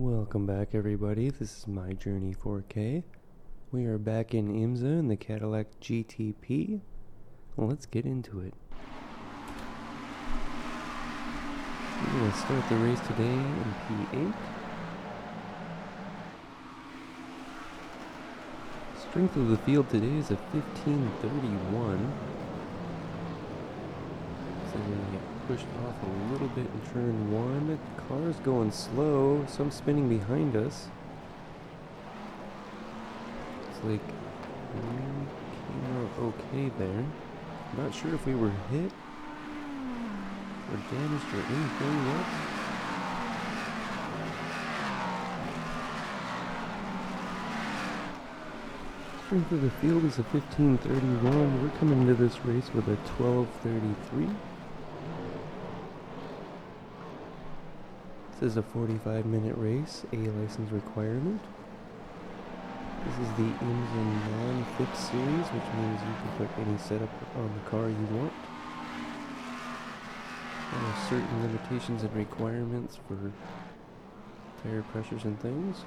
Welcome back, everybody. This is My Journey 4K. We are back in IMSA in the Cadillac GTP. Let's get into it. We're going to start the race today in P8. Strength of the field today is a 1531. So we're going to get pushed off a little bit in turn 1. Car's going slow, some spinning behind us. It's like we came out okay there. Not sure if we were hit or damaged or anything yet. Strength of the field is a 1531. We're coming into this race with a 1233. This is a 45-minute race, A license requirement. This is the IMSA non-fixed series, which means you can put any setup on the car you want. There are certain limitations and requirements for tire pressures and things.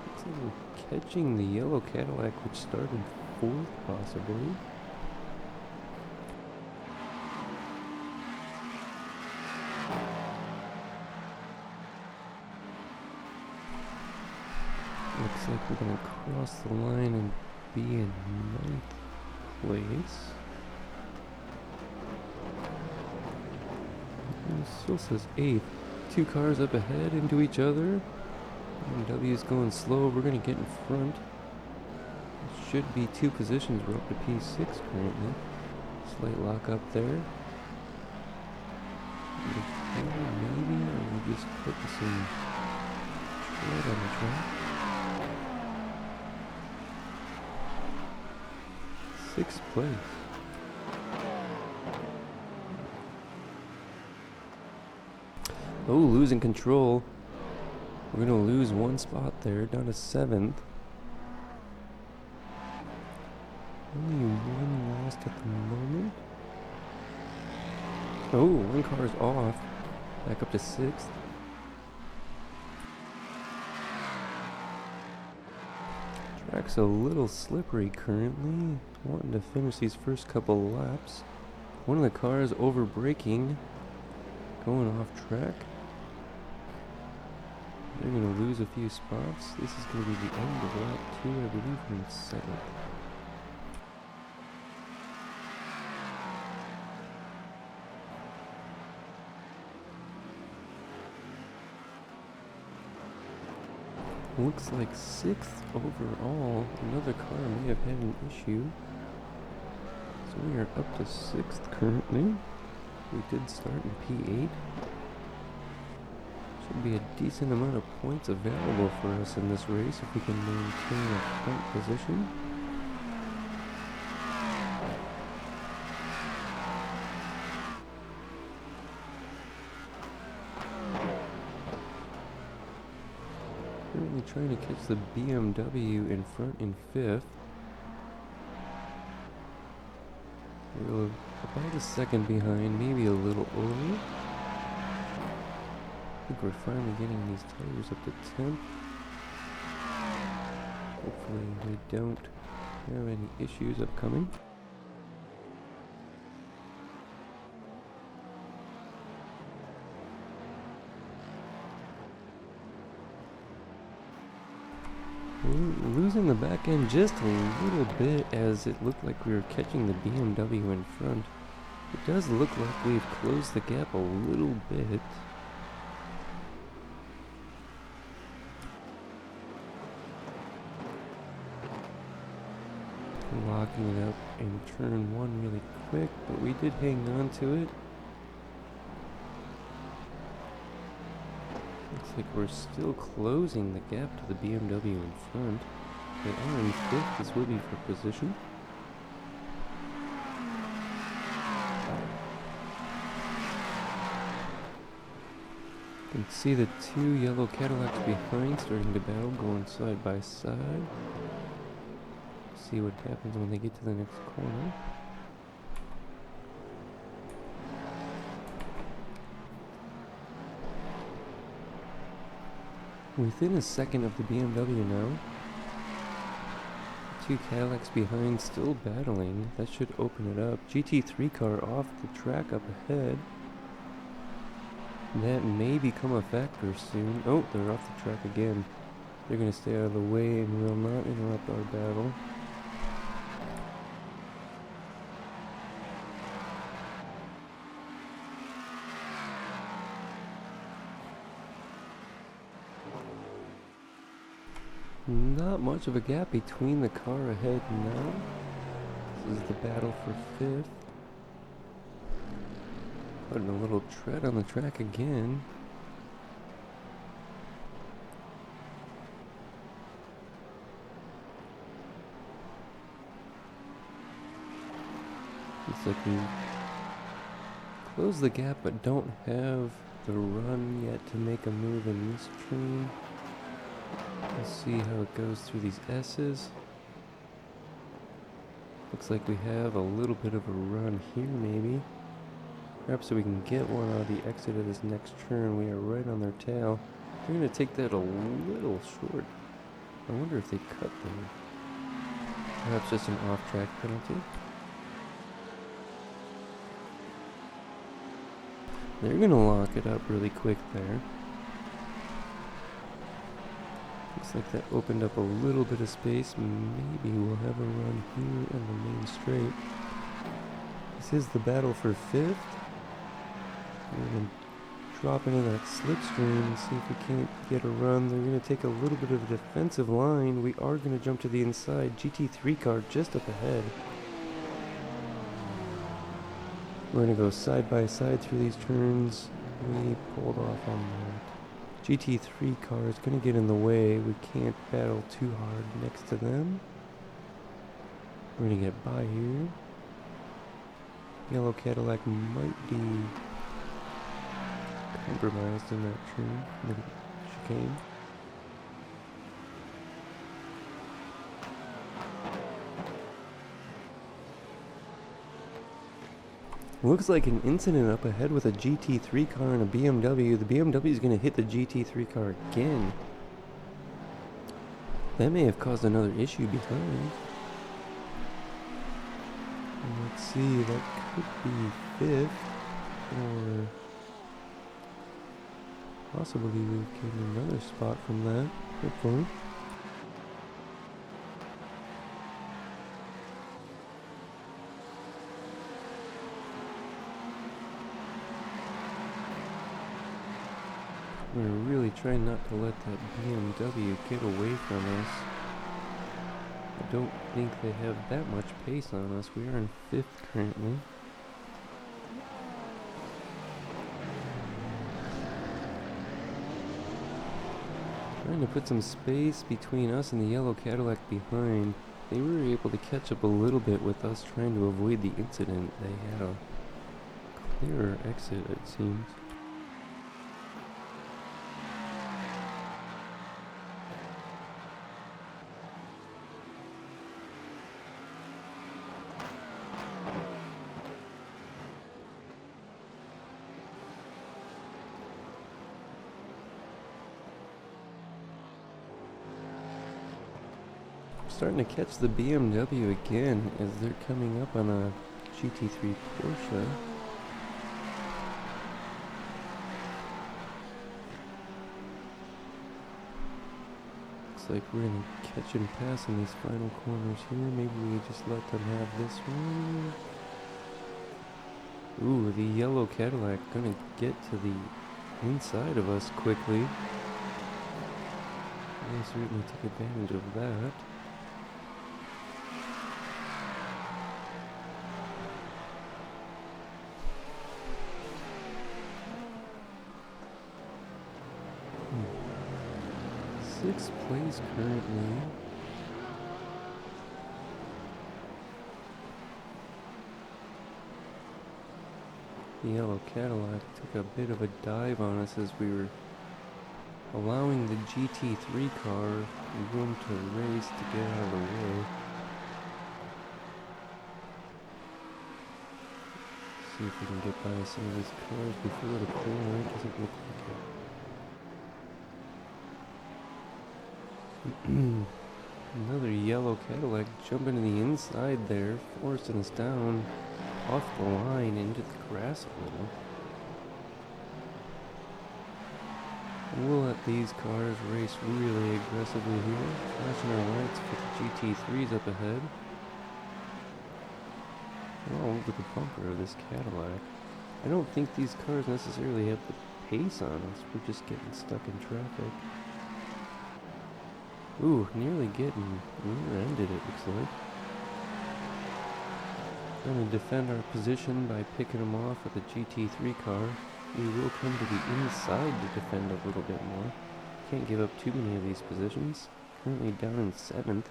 Looks like we're catching the yellow Cadillac, which started 4th possibly. Looks like we're going to cross the line and be in 9th place. It still says 8th. 2 cars up ahead into each other. BMW is going slow. We're going to get in front. It should be 2 positions. We're up to P6 currently. Slight lock up there. Maybe, or we just put some tread on the track. 6th place. Oh, losing control. We're going to lose 1 spot there, down to 7th. Only 1 lost at the moment. Oh, 1 car is off. Back up to 6th. Track's a little slippery currently. Wanting to finish these first couple laps. One of the cars over braking, going off track. They're going to lose a few spots. This is going to be the end of lap 2, I believe, from 7th. Looks like 6th overall. Another car may have had an issue. So we are up to 6th currently. We did start in P8. Should be a decent amount of points available for us in this race if we can maintain a front position. Currently trying to catch the BMW in front in 5th. We're about a second behind, maybe a little early. I think we're finally getting these tires up to 10th. Hopefully we don't have any issues upcoming. We're losing the back end just a little bit as it looked like we were catching the BMW in front. It does look like we've closed the gap a little bit. Locking it up in turn 1 really quick, but we did hang on to it. Looks like we're still closing the gap to the BMW in front. They are in 5th. This will be for position. You can see the 2 yellow Cadillacs behind starting to battle, going side by side. See what happens when they get to the next corner. Within a second of the BMW now. Two Cadillacs behind, still battling. That should open it up. GT3 car off the track up ahead. That may become a factor soon. Oh, they're off the track again. They're going to stay out of the way and will not interrupt our battle. Not much of a gap between the car ahead now. This is the battle for fifth. Putting a little tread on the track again. Looks like we close the gap but don't have the run yet to make a move in this turn. Let's see how it goes through these S's. Looks like we have a little bit of a run here maybe. Perhaps so we can get one out of the exit of this next turn. We are right on their tail. They're going to take that a little short. I wonder if they cut there. Perhaps just an off-track penalty. They're going to lock it up really quick there. Looks like that opened up a little bit of space. Maybe we'll have a run here on the main straight. This is the battle for fifth. We're going to drop into that slipstream and see if we can't get a run. They're going to take a little bit of a defensive line. We are going to jump to the inside. GT3 car just up ahead. We're going to go side by side through these turns. We pulled off on that. GT3 car is going to get in the way. We can't battle too hard next to them. We're going to get by here. Yellow Cadillac might be compromised in that turn, in the chicane. Looks like an incident up ahead with a GT3 car and a BMW. The BMW is going to hit the GT3 car again. That may have caused another issue behind. And let's see, that could be fifth, or possibly we get another spot from that, hopefully. We're really trying not to let that BMW get away from us. I don't think they have that much pace on us. We are in fifth currently. Trying to put some space between us and the yellow Cadillac behind. They were able to catch up a little bit with us trying to avoid the incident. They had a clearer exit, it seems. Starting to catch the BMW again as they're coming up on a GT3 Porsche. Looks like we're going to catch and pass in these final corners here. Maybe we just let them have this one. Ooh, the yellow Cadillac going to get to the inside of us quickly. They certainly took advantage of that. Sixth place currently. The yellow Cadillac took a bit of a dive on us as we were allowing the GT3 car room to race to get out of the way. See if we can get by some of these cars before the corner. It doesn't look like it. Another yellow Cadillac jumping to the inside there, forcing us down off the line into the grass a little. We'll let these cars race really aggressively here, flashing our lights for the GT3s up ahead. We're all over the bumper of this Cadillac. I don't think these cars necessarily have the pace on us, we're just getting stuck in traffic. Ooh, nearly getting rear-ended, it looks like. Going to defend our position by picking them off with a GT3 car. We will come to the inside to defend a little bit more. Can't give up too many of these positions. Currently down in 7th.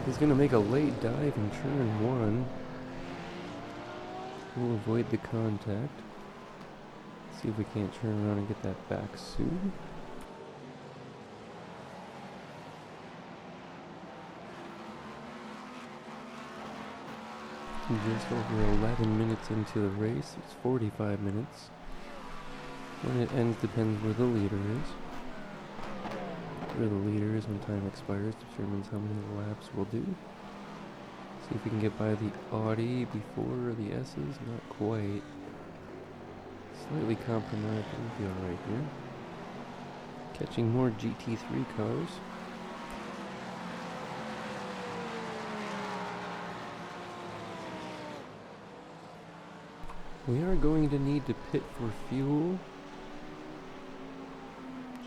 He's going to make a late dive in turn 1. We'll avoid the contact. See if we can't turn around and get that back soon. Just over 11 minutes into the race. It's 45 minutes. When it ends depends where the leader is. Where the leader is when time expires determines how many laps we'll do. See if we can get by the Audi before the S's. Not quite. Slightly compromised. We'll be alright here. Catching more GT3 cars. We are going to need to pit for fuel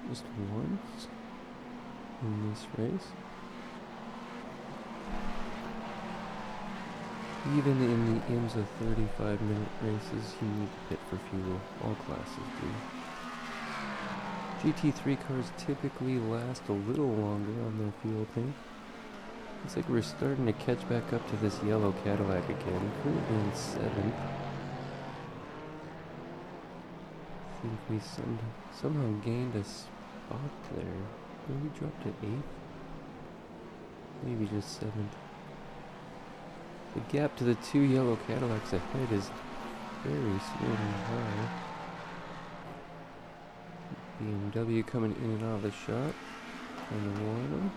just once in this race. Even in the IMSA 35-minute races, you need to pit for fuel. All classes do. GT3 cars typically last a little longer on their fuel tank. Looks like we're starting to catch back up to this yellow Cadillac again, currently in 7th. I think we somehow gained a spot there. Maybe dropped to 8th? Maybe just 7th. The gap to the 2 yellow Cadillacs ahead is very swimming high. BMW coming in and out of the shot. Trying to warn them.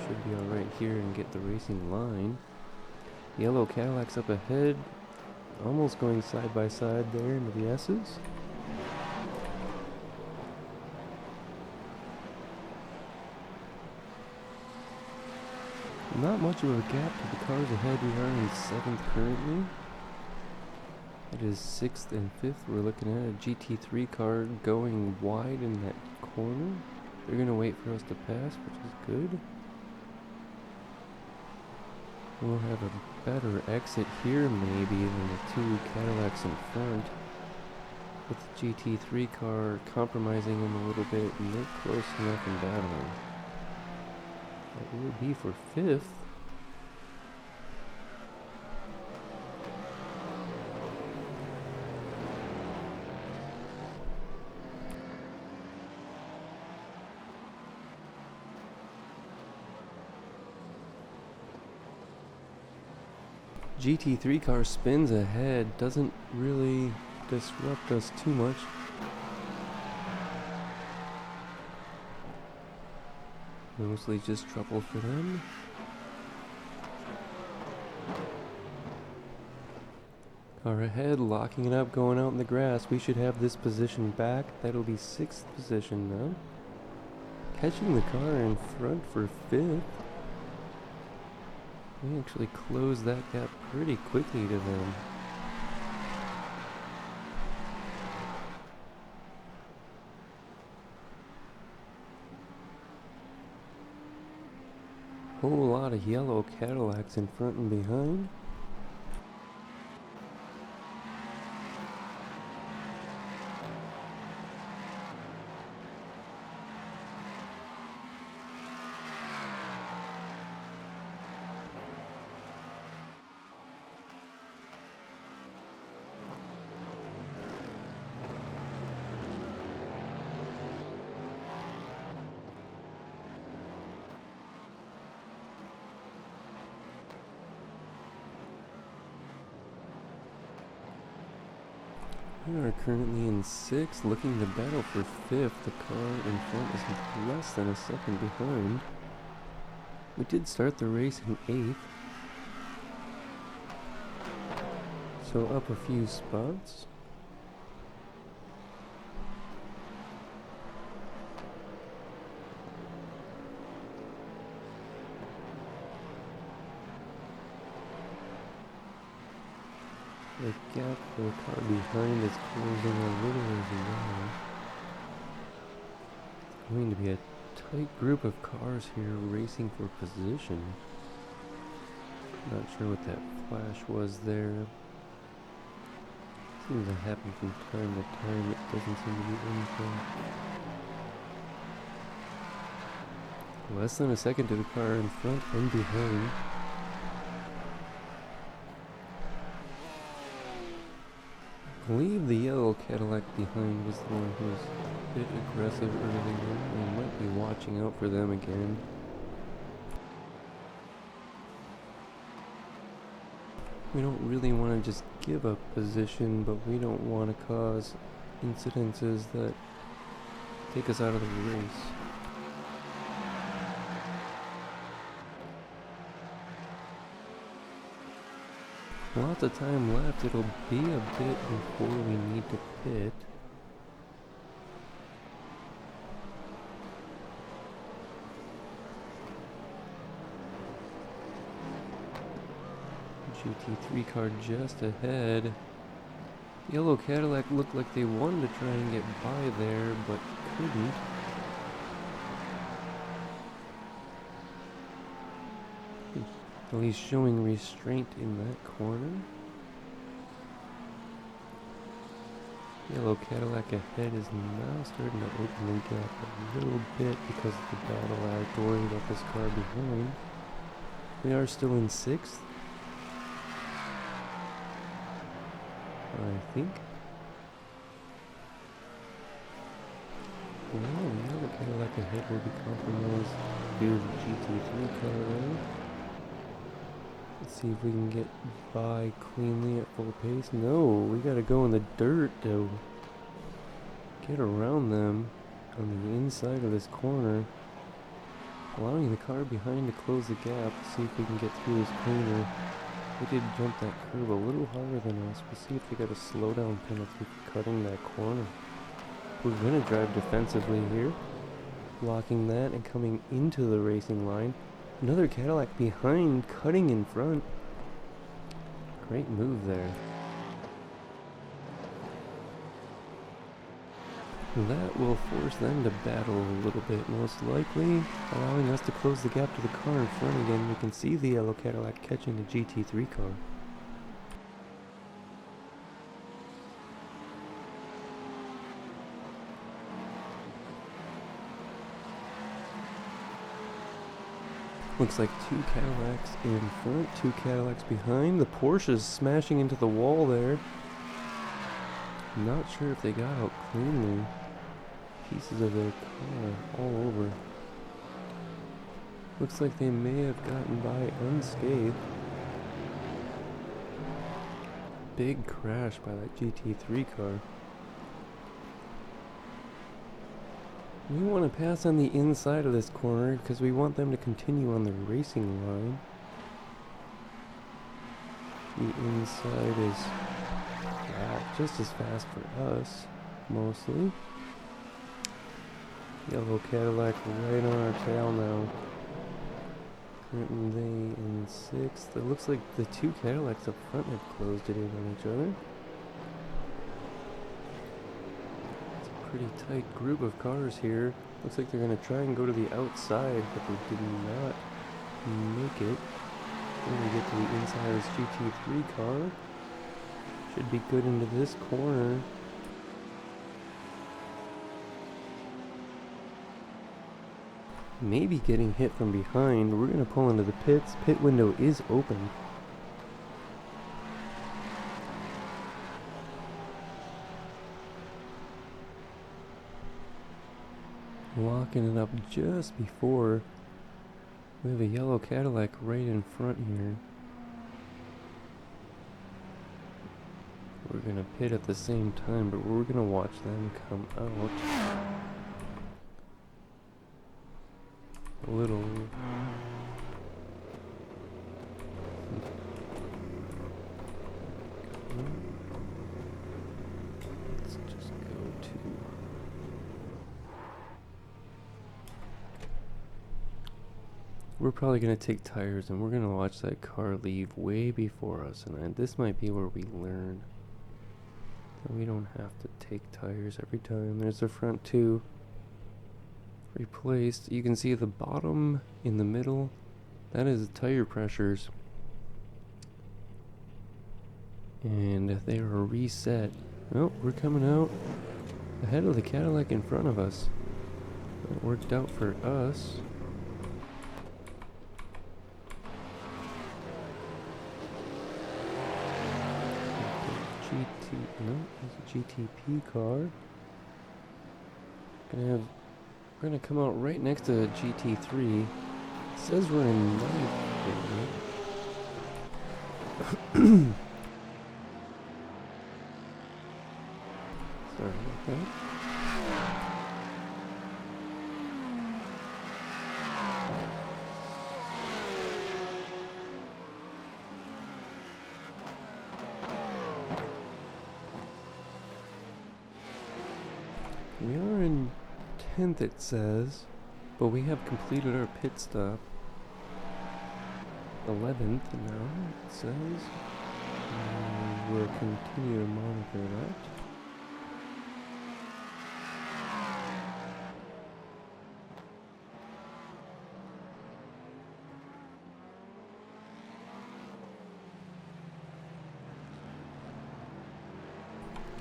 Should be alright here and get the racing line. Yellow Cadillacs up ahead. Almost going side by side there into the S's. Not much of a gap to the cars ahead. We are in 7th currently. It is 6th and 5th. We're looking at a GT3 car going wide in that corner. They're going to wait for us to pass, which is good. We'll have a better exit here maybe than the 2 Cadillacs in front. With the GT3 car compromising them a little bit, and they're close enough in battling. That will be for 5th. GT3 car spins ahead, doesn't really disrupt us too much. Mostly just trouble for them. Car ahead, locking it up, going out in the grass. We should have this position back. That'll be 6th position now. Catching the car in front for 5th. We actually closed that gap pretty quickly to them. Whole lot of yellow Cadillacs in front and behind. We are currently in 6th, looking to battle for 5th. The car in front is less than a second behind. We did start the race in 8th, so up a few spots. The gap for the car behind is closing a little as well. It's going to be a tight group of cars here racing for position. Not sure what that flash was there. Seems to happen from time to time. It doesn't seem to be anything. Less than a second to the car in front and behind. I believe the yellow Cadillac behind was the one who was a bit aggressive earlier. I might be watching out for them again. We don't really want to just give up position, but we don't want to cause incidences that take us out of the race. Lots of time left. It'll be a bit before we need to pit. GT3 car just ahead. Yellow Cadillac looked like they wanted to try and get by there, but couldn't. At least showing restraint in that corner. Yellow Cadillac ahead is now starting to open the gap a little bit because of the battle act, worried about this car behind. We are still in 6th, I think. Well, the yellow Cadillac ahead will be compromised due to the GT3 car there. Let's see if we can get by cleanly at full pace. No, we gotta go in the dirt to get around them on the inside of this corner, allowing the car behind to close the gap. See if we can get through this corner. They did jump that curve a little harder than us. We'll see if they got a slowdown penalty for cutting that corner. We're gonna drive defensively here, blocking that and coming into the racing line. Another Cadillac behind, cutting in front. Great move there. That will force them to battle a little bit, most likely, allowing us to close the gap to the car in front again. We can see the yellow Cadillac catching the GT3 car. Looks like 2 Cadillacs in front, 2 Cadillacs behind. The Porsche's smashing into the wall there. Not sure if they got out cleanly. Pieces of their car all over. Looks like they may have gotten by unscathed. Big crash by that GT3 car. We want to pass on the inside of this corner because we want them to continue on the racing line. The inside is just as fast for us, mostly. Yellow Cadillac right on our tail now. Currently in 6th. It looks like the 2 Cadillacs up front have closed it in on each other. Pretty tight group of cars here. Looks like they're going to try and go to the outside, but they did not make it. When we get to the inside of this GT3 car, should be good into this corner. Maybe getting hit from behind. We're going to pull into the pits. Pit window is open. Locking it up just before. We have a yellow Cadillac right in front here. We're gonna pit at the same time, but we're gonna watch them come out. A little. Let's just go to. We're probably gonna take tires and we're gonna watch that car leave way before us, and this might be where we learn that we don't have to take tires every time. There's the front two replaced. You can see the bottom in the middle, that is tire pressures, and they are reset. Oh, we're coming out ahead of the Cadillac in front of us. That worked out for us. No, it's a GTP car. We're gonna come out right next to a GT3. It says we're in ninth. Sorry about that. We are in 10th, it says, but we have completed our pit stop. 11th now, it says. We'll continue to monitor that.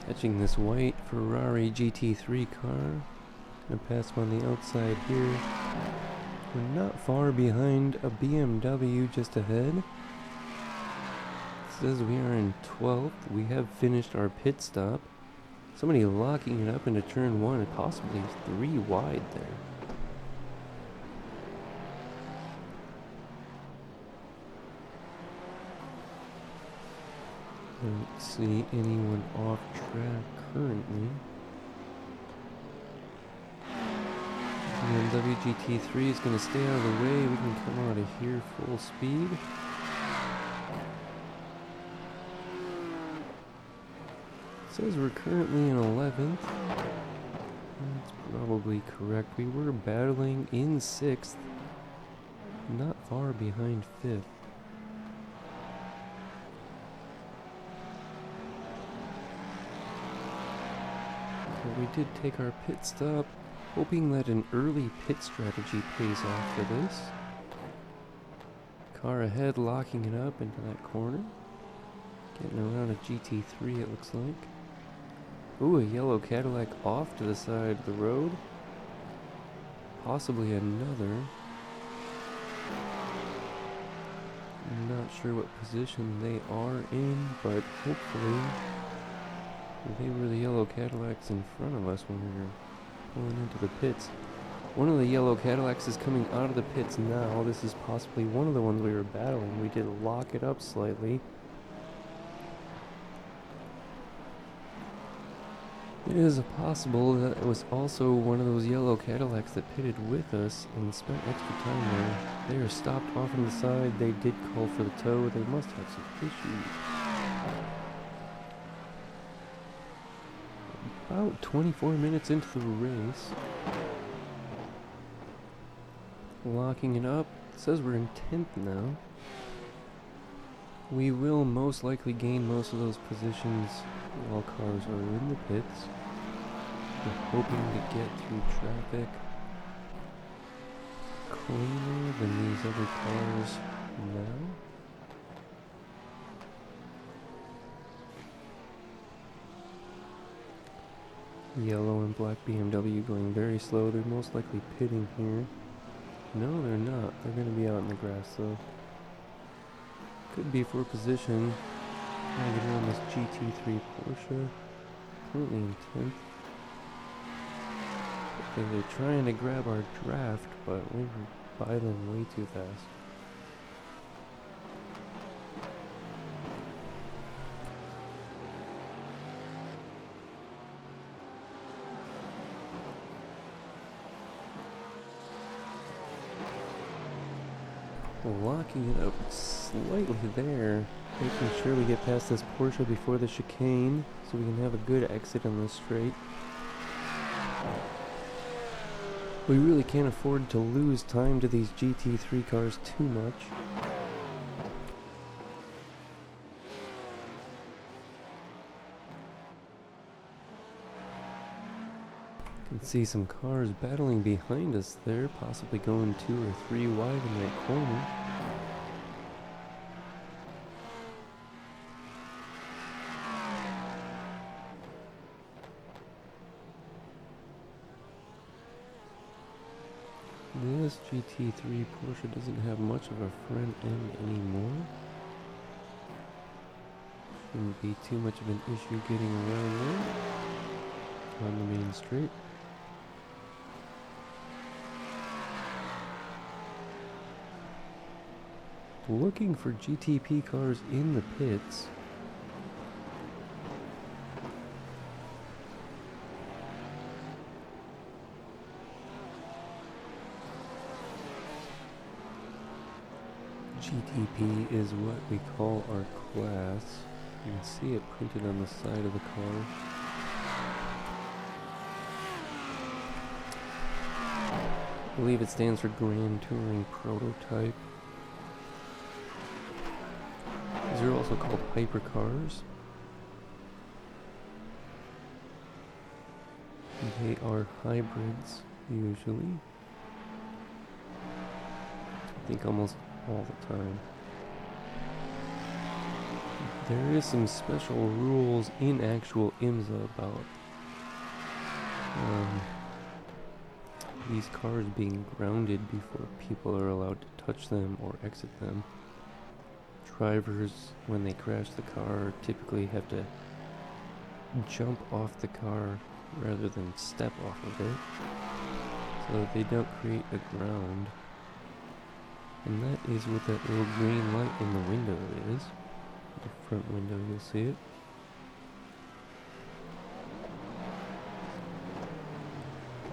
Catching this white Ferrari GT3 car. Gonna pass him on the outside here. We're not far behind a BMW just ahead. It says we are in 12th. We have finished our pit stop. Somebody locking it up into turn 1 and possibly 3 wide there. Don't see anyone off track currently. BMW GT3 is going to stay out of the way. We can come out of here full speed. It says we're currently in 11th. That's probably correct. We were battling in 6th. Not far behind 5th. We did take our pit stop, hoping that an early pit strategy pays off for this. Car ahead locking it up into that corner. Getting around a GT3 it looks like. Ooh, a yellow Cadillac off to the side of the road. Possibly another. I'm not sure what position they are in, but hopefully they were the yellow Cadillacs in front of us when we were pulling into the pits. One of the yellow Cadillacs is coming out of the pits now. This is possibly one of the ones we were battling. We did lock it up slightly. It is possible that it was also one of those yellow Cadillacs that pitted with us and spent extra time there. They are stopped off on the side. They did call for the tow. They must have some issues. About 24 minutes into the race. Locking it up. It says we're in 10th now. We will most likely gain most of those positions while cars are in the pits. We're hoping to get through traffic cleaner than these other cars now. Yellow and black BMW going very slow. They're most likely pitting here. No, they're not. They're going to be out in the grass though. Could be for position. Trying to get around this GT3 Porsche. Currently in 10th. Okay, they're trying to grab our draft, but we were by them way too fast. Locking it up slightly there. Making sure we get past this Porsche before the chicane so we can have a good exit on this straight. We really can't afford to lose time to these GT3 cars too much. Can see some cars battling behind us there, possibly going 2 or 3 wide in that corner. This GT3 Porsche doesn't have much of a front end anymore. Shouldn't be too much of an issue getting around there on the main straight. Looking for GTP cars in the pits. GTP is what we call our class. You can see it printed on the side of the car. I believe it stands for Grand Touring Prototype. These are also called hypercars. They are hybrids, usually. I think almost all the time. There is some special rules in actual IMSA about these cars being grounded before people are allowed to touch them or exit them. Drivers, when they crash the car, typically have to jump off the car rather than step off of it, so that they don't create a ground. And that is what that little green light in the window is. The front window, you'll see it.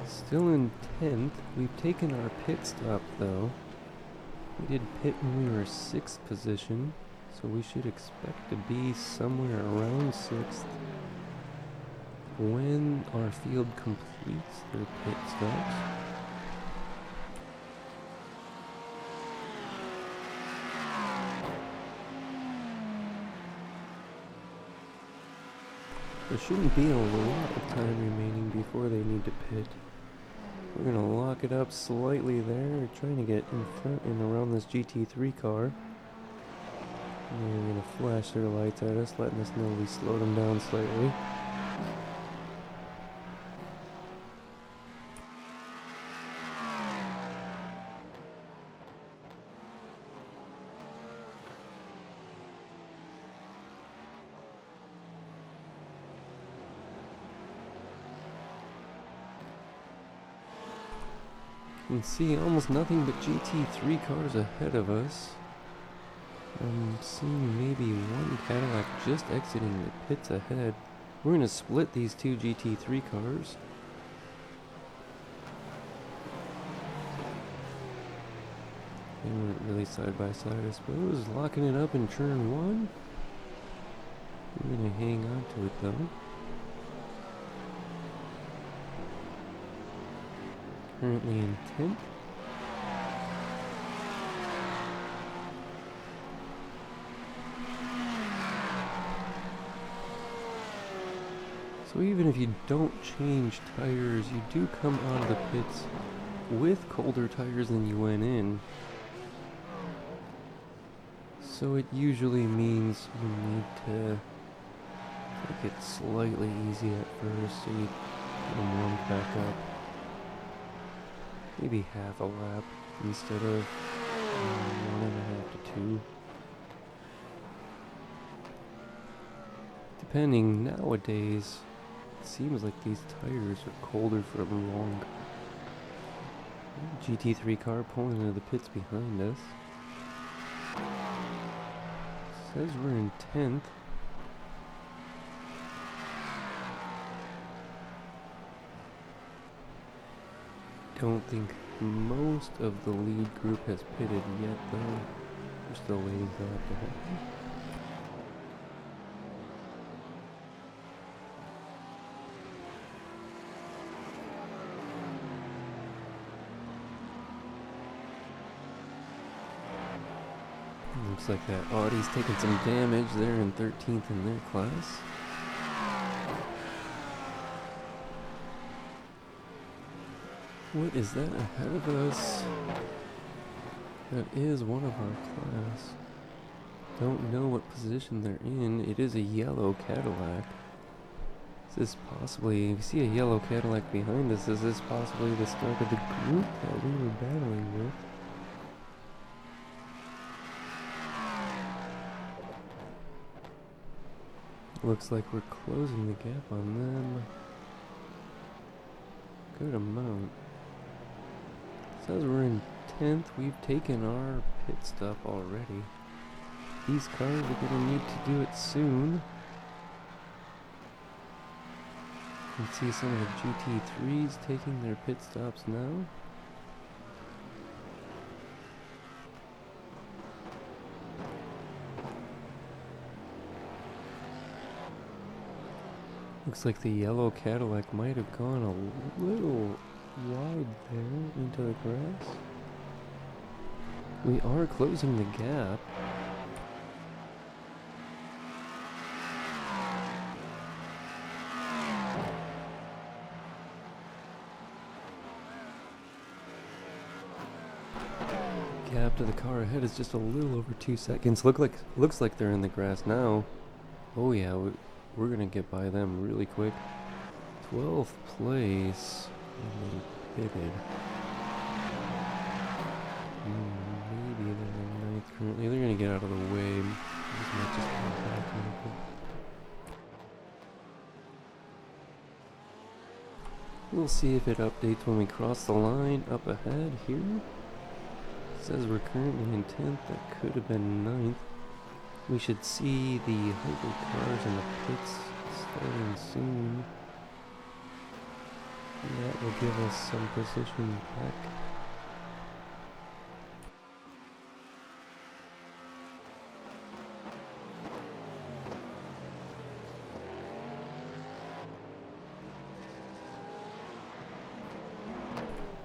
Still in 10th. We've taken our pit stop though. We did pit when we were 6th position, so we should expect to be somewhere around 6th when our field completes their pit stops. There shouldn't be a lot of time remaining before they need to pit. We're going to lock it up slightly there, trying to get in front and around this GT3 car. And they're going to flash their lights at us, letting us know we slowed them down slightly. You can see almost nothing but GT3 cars ahead of us. I'm seeing maybe one Cadillac just exiting the pits ahead. We're going to split these two GT3 cars. They weren't really side by side, I suppose. Locking it up in turn 1. We're going to hang on to it though. Currently in 10th. So even if you don't change tires, you do come out of the pits with colder tires than you went in. So it usually means you need to take it slightly easy at first so you get them warmed back up. Maybe half a lap instead of 1.5 to 2. Depending, nowadays, it seems like these tires are colder for longer. GT3 car pulling into the pits behind us. Says we're in 10th. Don't think most of the lead group has pitted yet, though. We're still waiting for that to happen. Looks like that Audi's taking some damage. They're in 13th in their class. What is that ahead of us? That is one of our class. Don't know what position they're in. It is a yellow Cadillac. Is this possibly... We see a yellow Cadillac behind us. Is this possibly the start of the group that we were battling with? Looks like we're closing the gap on them. Good amount. Says we're in 10th. We've taken our pit stop already. These cars are gonna need to do it soon. You can see some of the GT3s taking their pit stops now. Looks like the yellow Cadillac might have gone a little wide there into the grass. We are closing the gap. Gap to the car ahead is just a little over 2 seconds. Looks like they're in the grass now. Oh yeah, we're gonna get by them really quick. 12th place. They pitted. Maybe they're in 9th currently. They're gonna get out of the way. This might just come back a little bit. We'll see if it updates when we cross the line up ahead here. It says we're currently in 10th. That could have been 9th. We should see the hybrid cars in the pits starting soon. And that will give us some position back.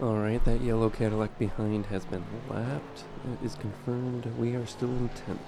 Alright, that yellow Cadillac behind has been lapped. That is confirmed. We are still in 10th.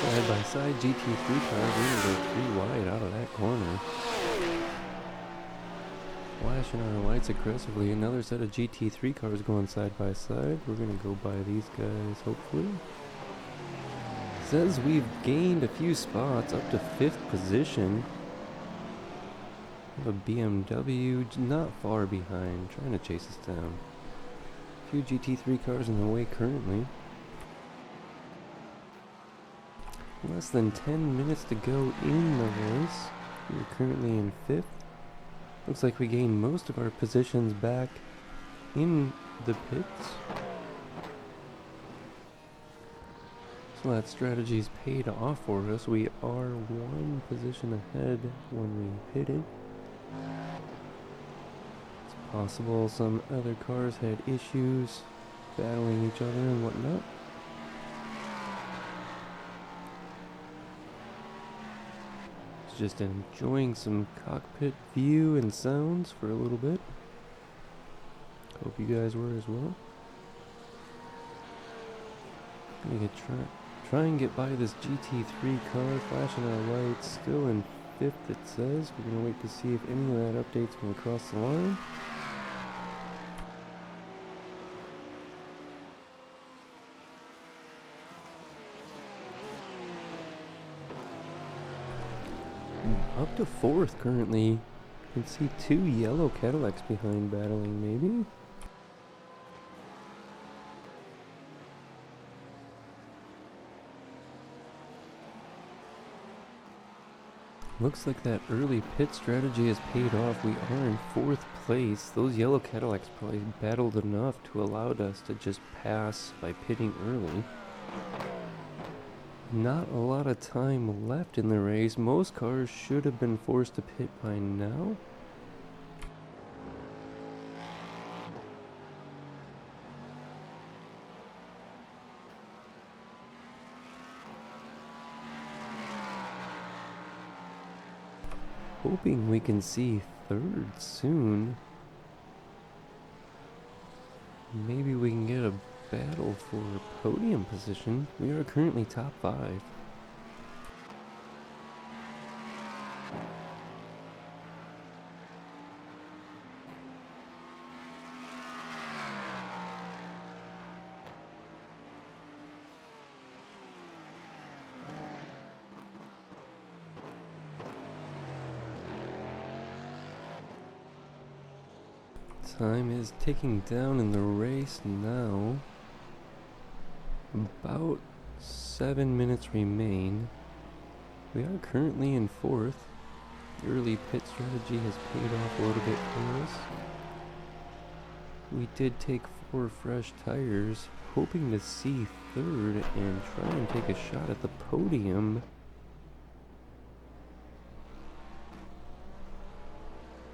Side-by-side GT3 cars, we're going to go 3 wide out of that corner. Flashing our lights aggressively. Another set of GT3 cars going side by side. We're going to go by these guys, hopefully. Says we've gained a few spots up to 5th position. We have a BMW not far behind, trying to chase us down. A few GT3 cars in the way currently. Less than 10 minutes to go in the race. We're currently in 5th. Looks like we gained most of our positions back in the pits. So that strategy's paid off for us. We are 1 position ahead when we pitted. It's possible some other cars had issues battling each other and whatnot. Just enjoying some cockpit view and sounds for a little bit. Hope you guys were as well. Gonna try and get by this GT3 car, flashing our lights. Still in 5th, it says. We're gonna wait to see if any of that update's gonna cross the line. Up to 4th currently. You can see 2 yellow Cadillacs behind battling, maybe? Looks like that early pit strategy has paid off. We are in 4th place. Those yellow Cadillacs probably battled enough to allow us to just pass by pitting early. Not a lot of time left in the race. Most cars should have been forced to pit by now. Hoping we can see 3rd soon. Maybe we can get a battle for podium position. We are currently top 5. Time is ticking down in the race now. About 7 minutes remain. We are currently in 4th. The early pit strategy has paid off a little bit for us. We did take 4 fresh tires, hoping to see 3rd and try and take a shot at the podium.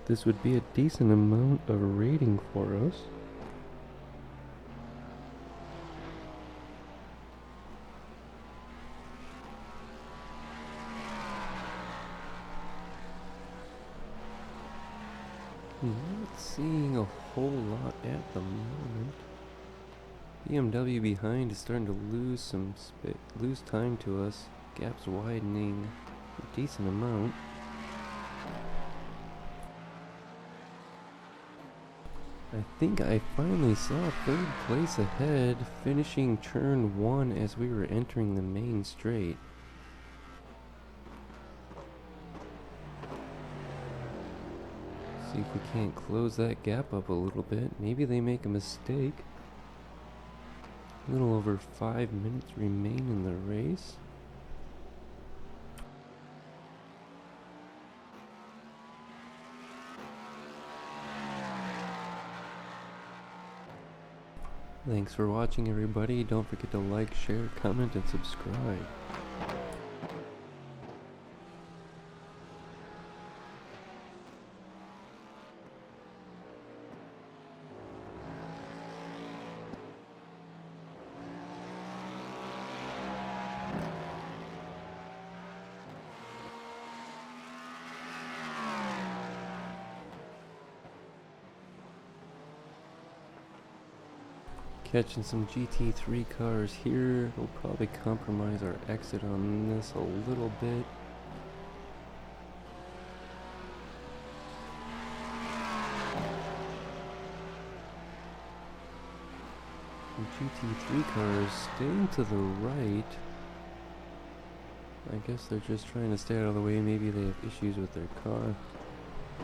This would be a decent amount of rating for us. Not seeing a whole lot at the moment. BMW behind is starting to lose time to us. Gap's widening a decent amount. I think I finally saw 3rd place ahead, finishing turn 1 as we were entering the main straight. See if we can't close that gap up a little bit. Maybe they make a mistake. A little over 5 minutes remain in the race. Thanks for watching, everybody. Don't forget to like, share, comment, and subscribe. Catching some GT3 cars here. We'll probably compromise our exit on this a little bit. GT3 cars staying to the right. I guess they're just trying to stay out of the way. Maybe they have issues with their car.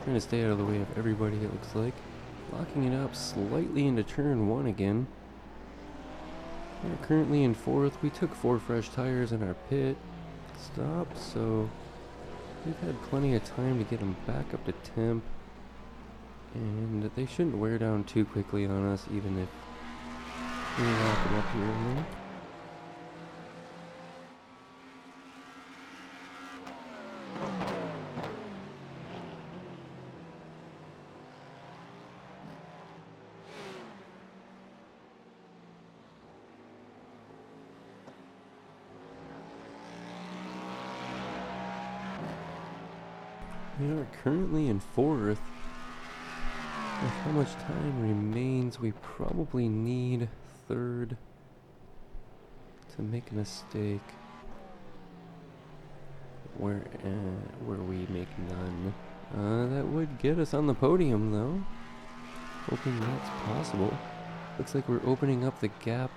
Trying to stay out of the way of everybody, it looks like. Locking it up slightly into turn 1 again. We're currently in 4th. We took 4 fresh tires in our pit stop, so we've had plenty of time to get them back up to temp. And they shouldn't wear down too quickly on us, even if we lock it up here and there. We are currently in 4th. With how much time remains, we probably need 3rd to make a mistake where we make none. That would get us on the podium, though. Hoping that's possible. Looks like we're opening up the gap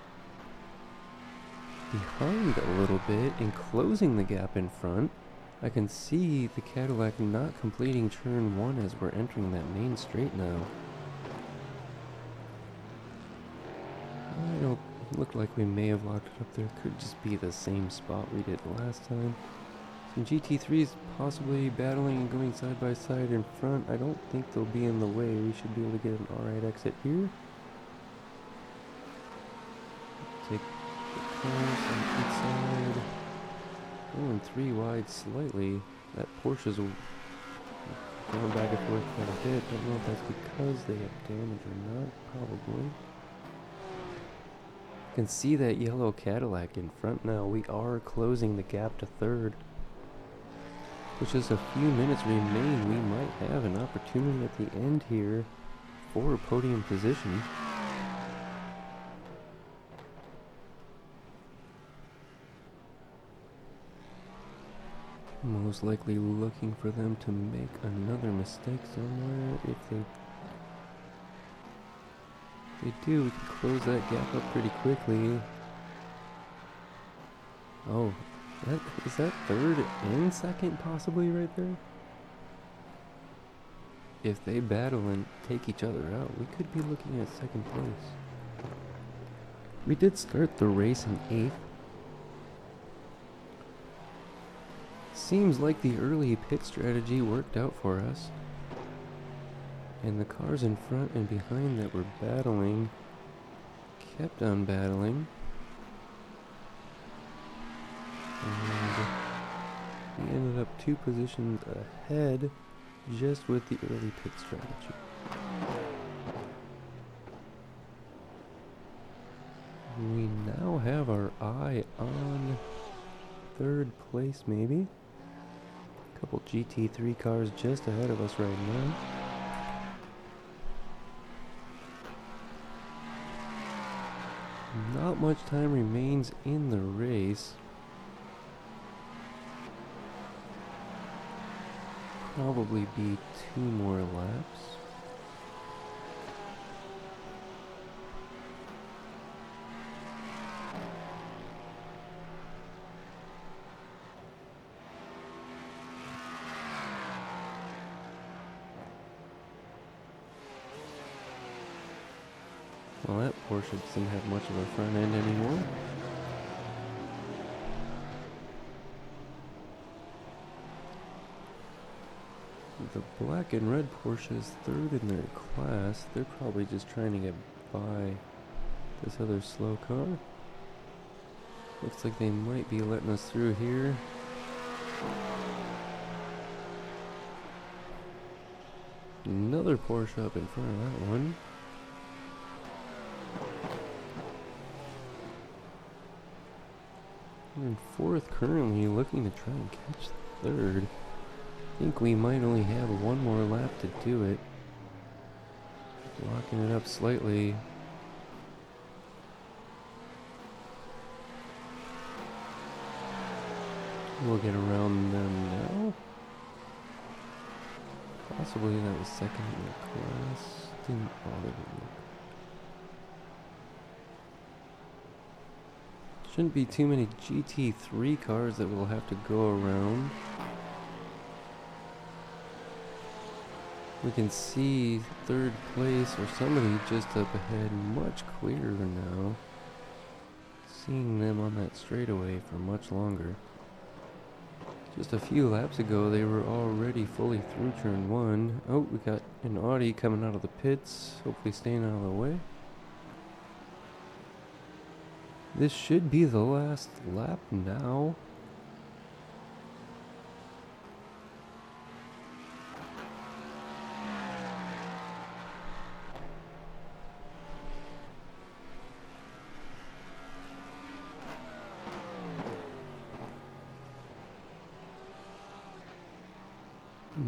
behind a little bit and closing the gap in front. I can see the Cadillac not completing turn 1 as we're entering that main straight now. I don't look like we may have locked it up there. Could just be the same spot we did last time. Some GT3s possibly battling and going side by side in front. I don't think they'll be in the way. We should be able to get an alright exit here. Take the cars on the inside. Going 3 wide slightly. That Porsche's going back and forth quite a bit. Don't know if that's because they have damage or not. Probably. You can see that yellow Cadillac in front now. We are closing the gap to 3rd. With just a few minutes remain, we might have an opportunity at the end here for a podium position. Most likely looking for them to make another mistake somewhere. If they do, we can close that gap up pretty quickly. Oh, is that 3rd and 2nd possibly right there? If they battle and take each other out, we could be looking at 2nd place. We did start the race in 8th. Seems like the early pit strategy worked out for us. And the cars in front and behind that were battling kept on battling. And we ended up 2 positions ahead just with the early pit strategy. We now have our eye on 3rd place maybe. Couple GT3 cars just ahead of us right now. Not much time remains in the race. Probably be 2 more laps. Well, that Porsche doesn't have much of a front end anymore. The black and red Porsche is 3rd in their class. They're probably just trying to get by this other slow car. Looks like they might be letting us through here. Another Porsche up in front of that one. We're in 4th currently, looking to try and catch 3rd. I think we might only have 1 more lap to do it. Locking it up slightly. We'll get around them now. Possibly that was second in the class. Didn't bother to look. Shouldn't be too many GT3 cars that we'll have to go around. We can see third place or somebody just up ahead much clearer now. Seeing them on that straightaway for much longer. Just a few laps ago they were already fully through turn 1. Oh, we got an Audi coming out of the pits, hopefully staying out of the way. This should be the last lap now.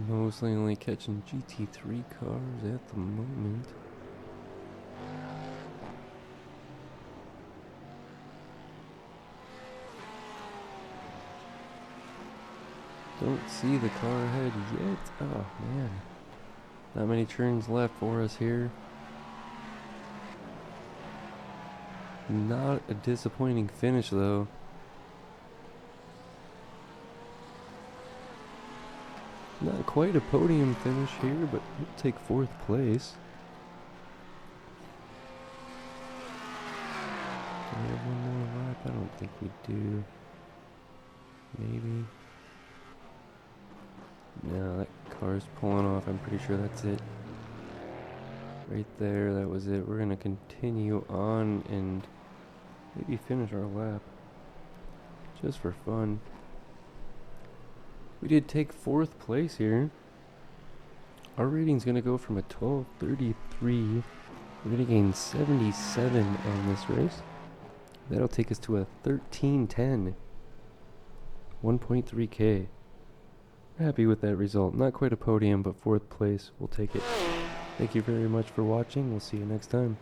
Mostly only catching GT3 cars at the moment. Don't see the car ahead yet. Oh man. Not many turns left for us here. Not a disappointing finish though. Not quite a podium finish here, but we'll take 4th place. Do we have one more lap? I don't think we do. Maybe. No, that car's pulling off. I'm pretty sure that's it. Right there, that was it. We're gonna continue on and maybe finish our lap. Just for fun. We did take 4th place here. Our rating's gonna go from a 1233. We're gonna gain 77 on this race. That'll take us to a 1310. 1.3k. Happy with that result. Not quite a podium, but 4th place. We'll take it. Thank you very much for watching. We'll see you next time.